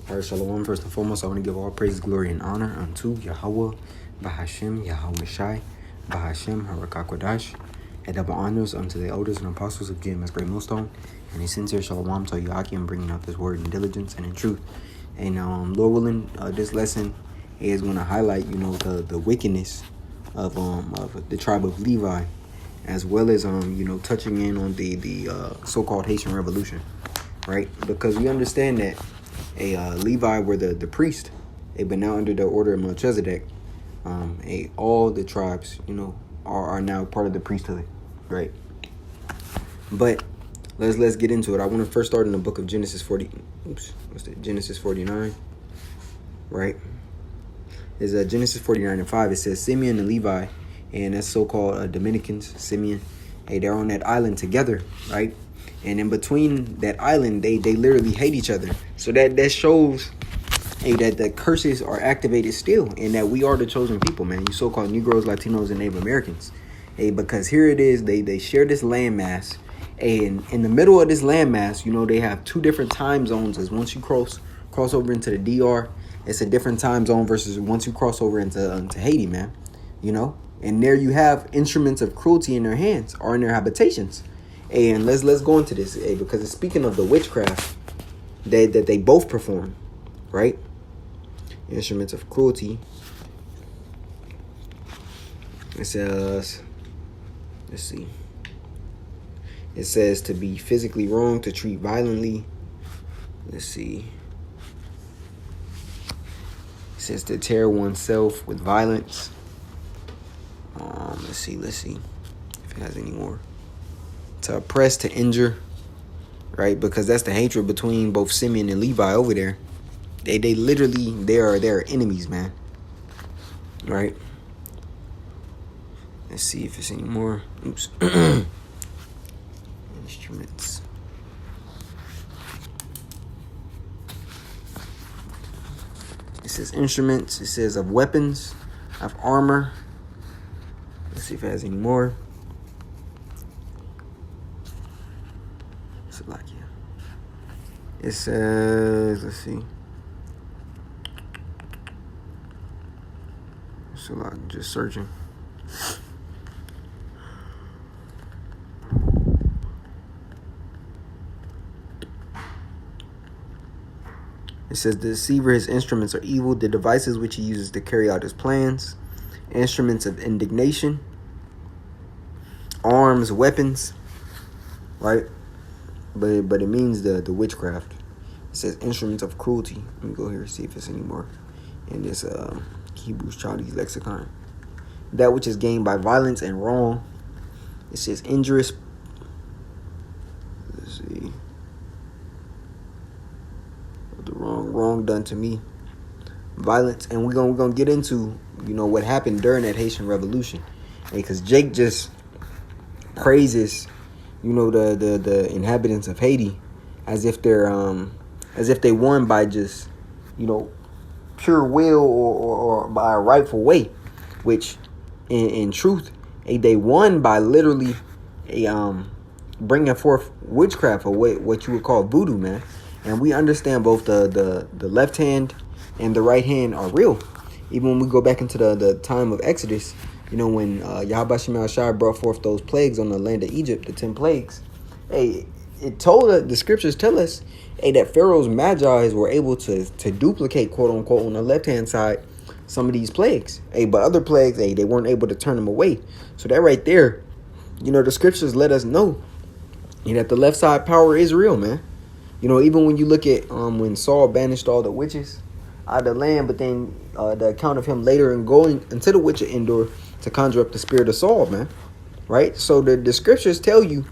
All right, Shalom. First and foremost, I want to give all praise, glory, and honor unto Yahweh, Bahashem, Yahweh Shai, Bahashem, Harakakwadash, and double honors unto the elders and apostles of GMS Great Millstone, and a sincere Shalom to Yakim, bringing out this word in diligence and in truth. And Lord willing, this lesson is going to highlight, the wickedness of the tribe of Levi, as well as touching in on the so-called Haitian Revolution, right? Because we understand that Levi were the priest, but now under the order of Melchizedek, all the tribes, are now part of the priesthood, right? But let's get into it. I want to first start in the book of Genesis 49, right? It's Genesis 49:5. It says Simeon and Levi, and that's so-called Dominicans, Simeon. They're on that island together, right? And in between that island, they literally hate each other. So that shows that the curses are activated still, and that we are the chosen people, man. You so-called Negroes, Latinos, and Native Americans. Because here it is, they share this landmass. And in the middle of this landmass, they have two different time zones. As once you cross over into the DR, it's a different time zone versus once you cross over into Haiti, man. And there you have instruments of cruelty in their hands or in their habitations. And let's go into this, because it's speaking of the witchcraft that they both perform, right? Instruments of cruelty. It says, let's see. It says to be physically wrong, to treat violently. Let's see. It says to tear oneself with violence. Let's see if it has any more. To oppress, to injure, right? Because that's the hatred between both Simeon and Levi over there. They literally, they're enemies, man. Right? Let's see if it's any more. Oops. Instruments. It says instruments. It says of weapons, of armor. Let's see if it has any more. It says, let's see. So I'm just searching. It says the deceiver, his instruments are evil, the devices which he uses to carry out his plans, instruments of indignation, arms, weapons, right? But it means the witchcraft. It says instruments of cruelty. Let me go here and see if it's any more in this Hebrews Chaldees lexicon. That which is gained by violence and wrong. It says injurious. Let's see. The wrong done to me. Violence, and we're gonna get into what happened during that Haitian Revolution, because Jake just praises the inhabitants of Haiti as if they won by just pure will or by a rightful way, which in truth they won by literally bringing forth witchcraft, or what you would call voodoo, man. And we understand both the left hand and the right hand are real. Even when we go back into the time of Exodus, when Yahweh Shai brought forth those plagues on the land of Egypt, the 10 plagues, it told us, the scriptures tell us, that Pharaoh's magi were able to duplicate, quote unquote, on the left hand side, some of these plagues. But other plagues, they weren't able to turn them away. So that right there, the scriptures let us know that the left side power is real, man. Even when you look at when Saul banished all the witches out of the land, but then the account of him later and going into the witch of Endor to conjure up the spirit of Saul, man. Right? So the scriptures tell you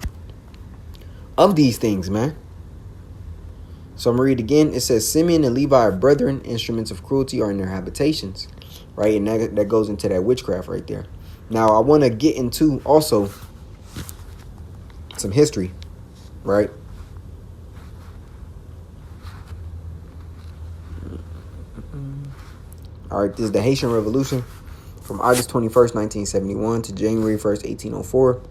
of these things, man. So I'm going to read again. It says, Simeon and Levi are brethren, instruments of cruelty are in their habitations. Right? And that goes into that witchcraft right there. Now, I want to get into also some history. Right? All right, this is the Haitian Revolution from August 21st, 1971 to January 1st, 1804.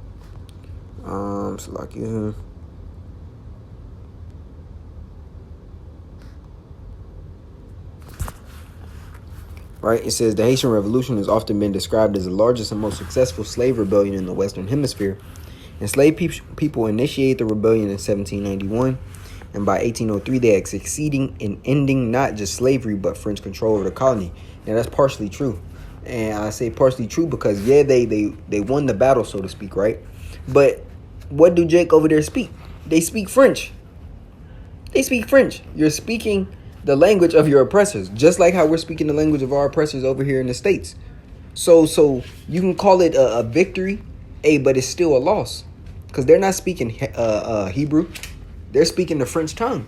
right? It says the Haitian Revolution has often been described as the largest and most successful slave rebellion in the Western Hemisphere. Enslaved people initiated the rebellion in 1791, and by 1803 they had succeeding in ending not just slavery but French control over the colony. Now that's partially true, and I say partially true because they won the battle, so to speak, right? But what do Jake over there speak? They speak French. They speak French. You're speaking the language of your oppressors, just like how we're speaking the language of our oppressors over here in the States. So you can call it a victory, but it's still a loss because they're not speaking Hebrew. They're speaking the French tongue,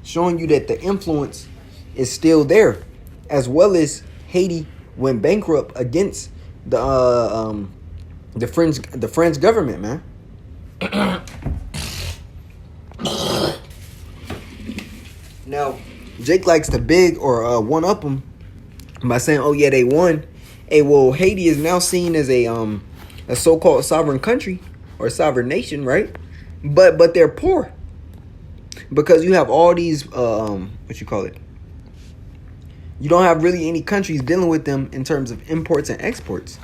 showing you that the influence is still there, as well as Haiti went bankrupt against the French government, man. Now, Jake likes to big or one up them by saying, "Oh yeah, they won." Hey, well, Haiti is now seen as a so-called sovereign country or sovereign nation, right? But they're poor because you have all these what you call it. You don't have really any countries dealing with them in terms of imports and exports,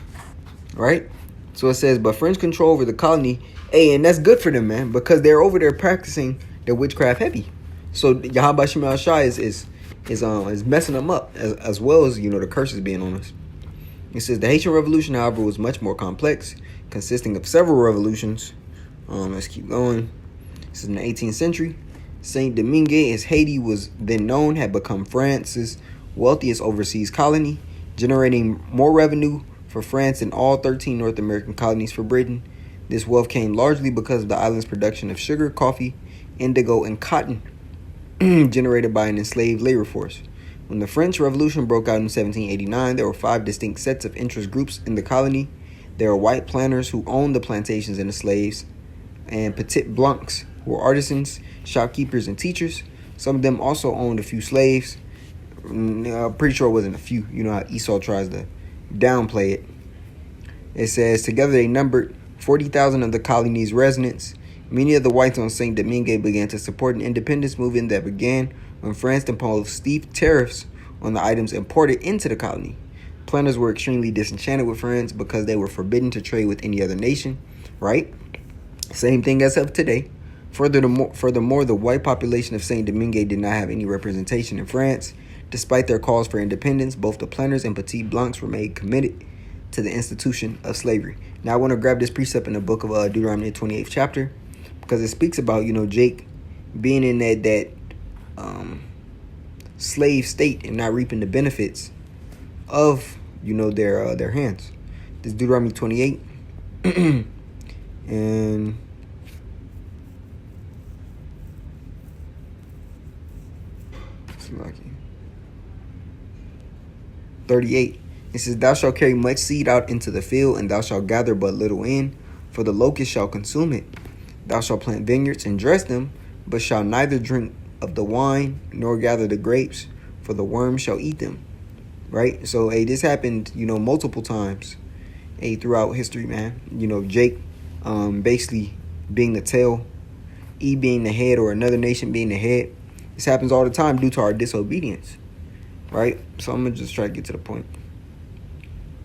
right? So it says, but French control over the colony, and that's good for them, man, because they're over there practicing their witchcraft heavy. So Yahweh Shemel Shai is messing them up as well as the curses being on us. It says the Haitian Revolution, however, was much more complex, consisting of several revolutions. Let's keep going. This is in the 18th century. Saint Domingue, as Haiti was then known, had become France's wealthiest overseas colony, generating more revenue for France than all 13 North American colonies for Britain. This wealth came largely because of the island's production of sugar, coffee, indigo, and cotton, generated by an enslaved labor force. When the French Revolution broke out in 1789, there were 5 distinct sets of interest groups in the colony. There were white planters who owned the plantations and the slaves, and petit blancs, who were artisans, shopkeepers, and teachers. Some of them also owned a few slaves. I'm pretty sure it wasn't a few. You know how Esau tries to downplay it. It says, together they numbered 40,000 of the colony's residents. Many of the whites on Saint Domingue began to support an independence movement that began when France imposed steep tariffs on the items imported into the colony. Planters were extremely disenchanted with France because they were forbidden to trade with any other nation, right? Same thing as of today. Furthermore, the white population of Saint Domingue did not have any representation in France. Despite their calls for independence, both the planters and petit blancs remained committed to the institution of slavery. Now, I want to grab this precept in the book of Deuteronomy 28th chapter, because it speaks about, Jake being in that slave state and not reaping the benefits of, their hands. This is Deuteronomy 28. And it's lucky. 38. It says, thou shalt carry much seed out into the field, and thou shalt gather but little in, for the locust shall consume it. Thou shalt plant vineyards and dress them, but shalt neither drink of the wine nor gather the grapes, for the worm shall eat them. Right? So, this happened, multiple times, throughout history, man. Jake, basically being the tail, E being the head, or another nation being the head. This happens all the time due to our disobedience. Right? So I'm going to just try to get to the point.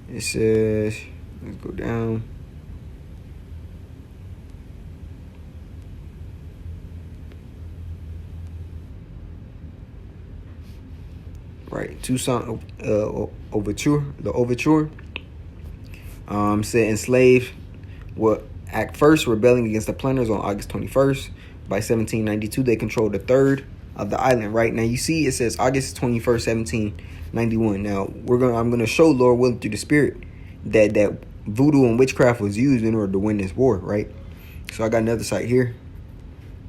It says, let's go down. Right, Toussaint overture, the overture. Said enslaved will act first, rebelling against the planters on August 21st. By 1792, they controlled a third of the island. Right now, you see, it says August 21st, 1791. Now, I'm gonna show, Lord willing, through the Spirit, that voodoo and witchcraft was used in order to win this war. Right. So I got another site here.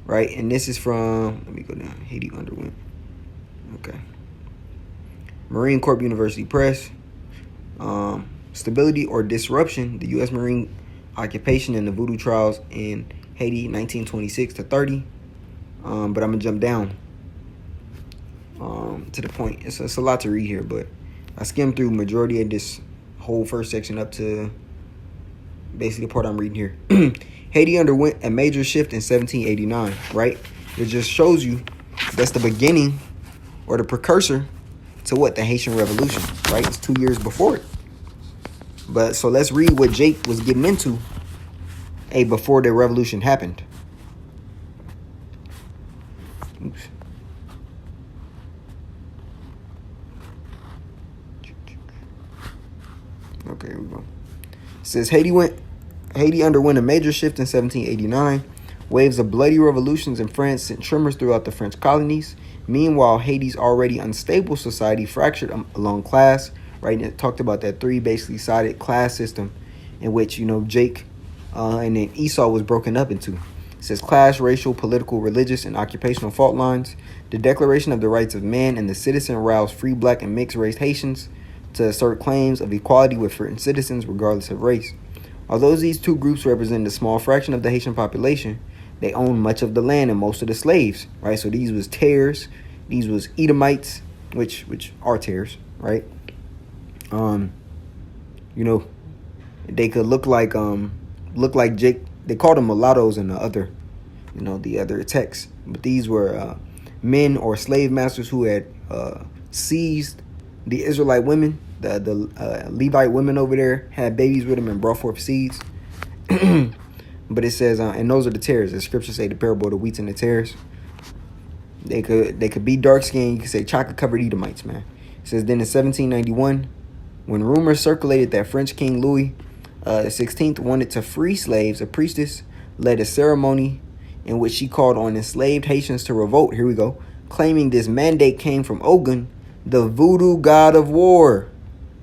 Right, and this is from. Let me go down. Haiti underwent. Okay. Marine Corps University Press. Stability or disruption, the U.S. Marine occupation and the voodoo trials in Haiti, 1926 to 30. But I'm going to jump down to the point. It's a lot to read here, but I skimmed through majority of this whole first section up to basically the part I'm reading here. Haiti underwent a major shift in 1789, right? It just shows you that's the beginning or the precursor to what? The Haitian Revolution, right? It's 2 years before it. But so let's read what Jake was getting into before the revolution happened. Oops. Okay, here we go. It says Haiti underwent a major shift in 1789. Waves of bloody revolutions in France sent tremors throughout the French colonies. Meanwhile, Haiti's already unstable society fractured along class. Right, and it talked about that basically-sided class system in which, Jake and then Esau was broken up into. It says class, racial, political, religious, and occupational fault lines. The Declaration of the Rights of Man and the Citizen roused free black and mixed-race Haitians to assert claims of equality with certain citizens regardless of race. Although these two groups represented a small fraction of the Haitian population, they owned much of the land and most of the slaves, right? So these was tares, these was Edomites, which are tares, right? They could look like Jake. They called them mulattoes in the other texts, but these were men or slave masters who had seized the Israelite women. The Levite women over there had babies with them and brought forth seeds. But it says, and those are the tares. The scriptures say the parable of the wheats and the tares. They could be dark skinned. You could say chocolate covered Edomites, man. It says then in 1791. When rumors circulated that French King Louis XVI wanted to free slaves, a priestess led a ceremony in which she called on enslaved Haitians to revolt. Here we go. Claiming this mandate came from Ogun, the voodoo god of war.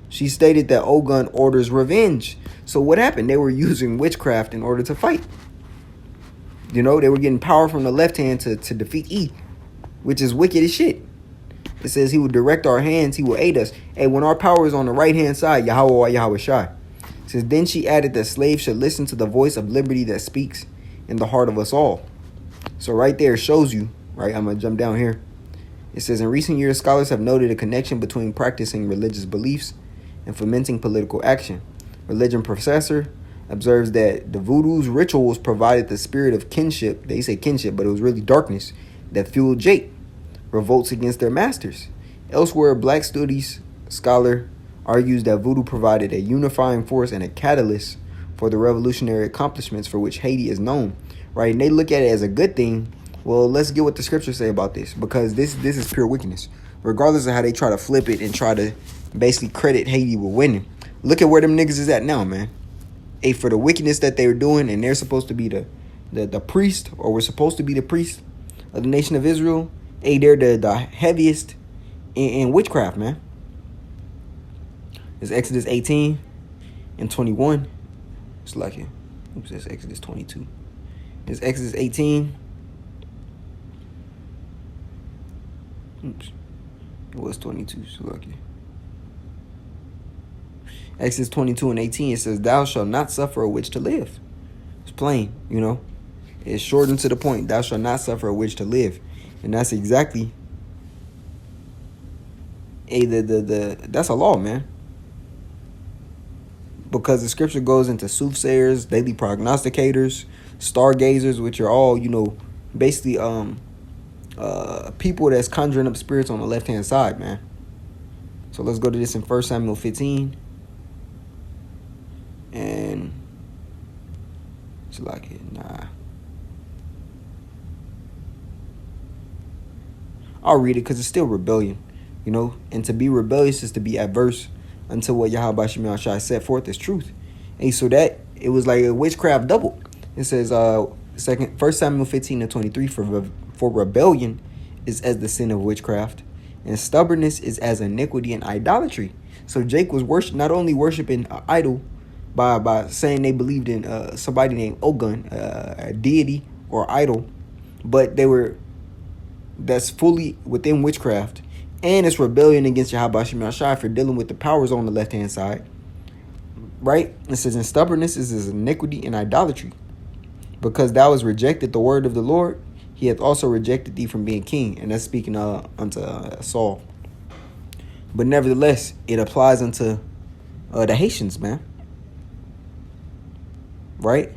She stated that Ogun orders revenge. So what happened? They were using witchcraft in order to fight. They were getting power from the left hand to defeat E, which is wicked as shit. It says he will direct our hands, he will aid us. Hey, when our power is on the right-hand side, Yahweh Shai. It says, then she added that slaves should listen to the voice of liberty that speaks in the heart of us all. So right there shows you, right? I'm going to jump down here. It says, in recent years, scholars have noted a connection between practicing religious beliefs and fomenting political action. Religion professor observes that the voodoo's rituals provided the spirit of kinship. They say kinship, but it was really darkness that fueled Jake. Revolts against their masters. Elsewhere, black studies scholar argues that voodoo provided a unifying force and a catalyst for the revolutionary accomplishments for which Haiti is known, right? And they look at it as a good thing. Well, let's get what the scriptures say about this, because this is pure wickedness. Regardless of how they try to flip it and try to basically credit Haiti with winning. Look at where them niggas is at now, man. Hey, for the wickedness that they're doing, and they're supposed to be the priest, or we're supposed to be the priest of the nation of Israel. Hey, they're the heaviest in witchcraft, man. It's Exodus 18 and 21. It's like it. Oops, it's Exodus 22. It's Exodus 18. Oops. It was 22. So lucky. Exodus 22 and 18. It says, "Thou shalt not suffer a witch to live." It's plain, It's short and to the point. Thou shalt not suffer a witch to live. And that's exactly that's a law, man. Because the scripture goes into soothsayers, daily prognosticators, stargazers, which are all, basically people that's conjuring up spirits on the left hand side, man. So let's go to this in 1 Samuel 15. And it's like it, nah. I'll read it because it's still rebellion, and to be rebellious is to be adverse unto what Yahweh Shai set forth as truth. And so that it was like a witchcraft double. It says 1 Samuel 15 and 23, for rebellion is as the sin of witchcraft, and stubbornness is as iniquity and idolatry. So Jake was not only worshiping an idol by saying they believed in somebody named Ogun, a deity or idol, but that's fully within witchcraft, and it's rebellion against Yahweh Shai for dealing with the powers on the left hand side, right? It says, and stubbornness is iniquity and idolatry, because thou hast rejected the word of the Lord, he hath also rejected thee from being king. And that's speaking unto Saul. But nevertheless, it applies unto the Haitians, man, right?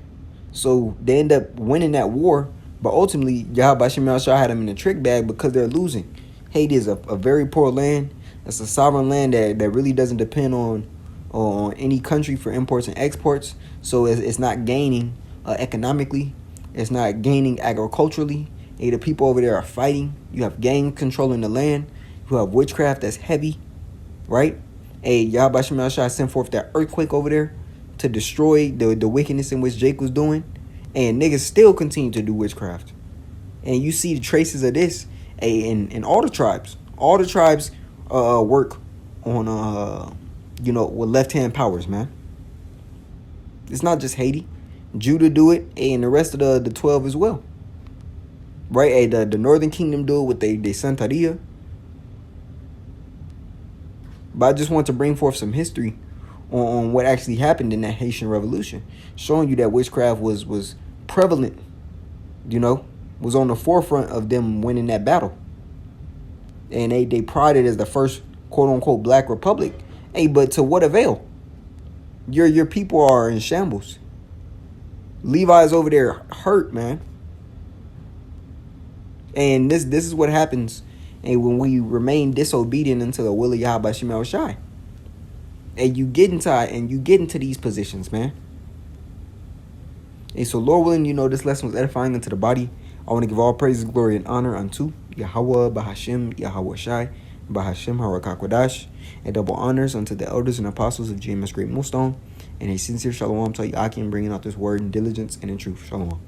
So they end up winning that war. But ultimately, Yahweh Shai had them in a trick bag because they're losing. Haiti is a very poor land. It's a sovereign land that really doesn't depend on any country for imports and exports. So it's not gaining economically. It's not gaining agriculturally. Hey, the people over there are fighting. You have gang controlling the land. You have witchcraft that's heavy, right? Hey, Yahweh Shem Shai sent forth that earthquake over there to destroy the wickedness in which Jake was doing. And niggas still continue to do witchcraft. And you see the traces of this in all the tribes. All the tribes work on, with left-hand powers, man. It's not just Haiti. Judah do it, and the rest of the 12 as well. Right? The Northern Kingdom do it with they Santeria. But I just want to bring forth some history on what actually happened in that Haitian Revolution, showing you that witchcraft was prevalent, was on the forefront of them winning that battle. And they prided as the first quote-unquote black republic. Hey, but to what avail? Your people are in shambles. Levi's over there hurt, man. And this is what happens when we remain disobedient unto the will of Yahweh Shem Shai. And you get into these positions, man. And so, Lord willing, this lesson was edifying unto the body. I want to give all praises, glory, and honor unto Yahweh, Bahashem, Yahweh Shai, Bahashem, Harakakwadash, and double honors unto the elders and apostles of GMS Great Millstone, and a sincere shalom to Yakim, bringing out this word in diligence and in truth. Shalom.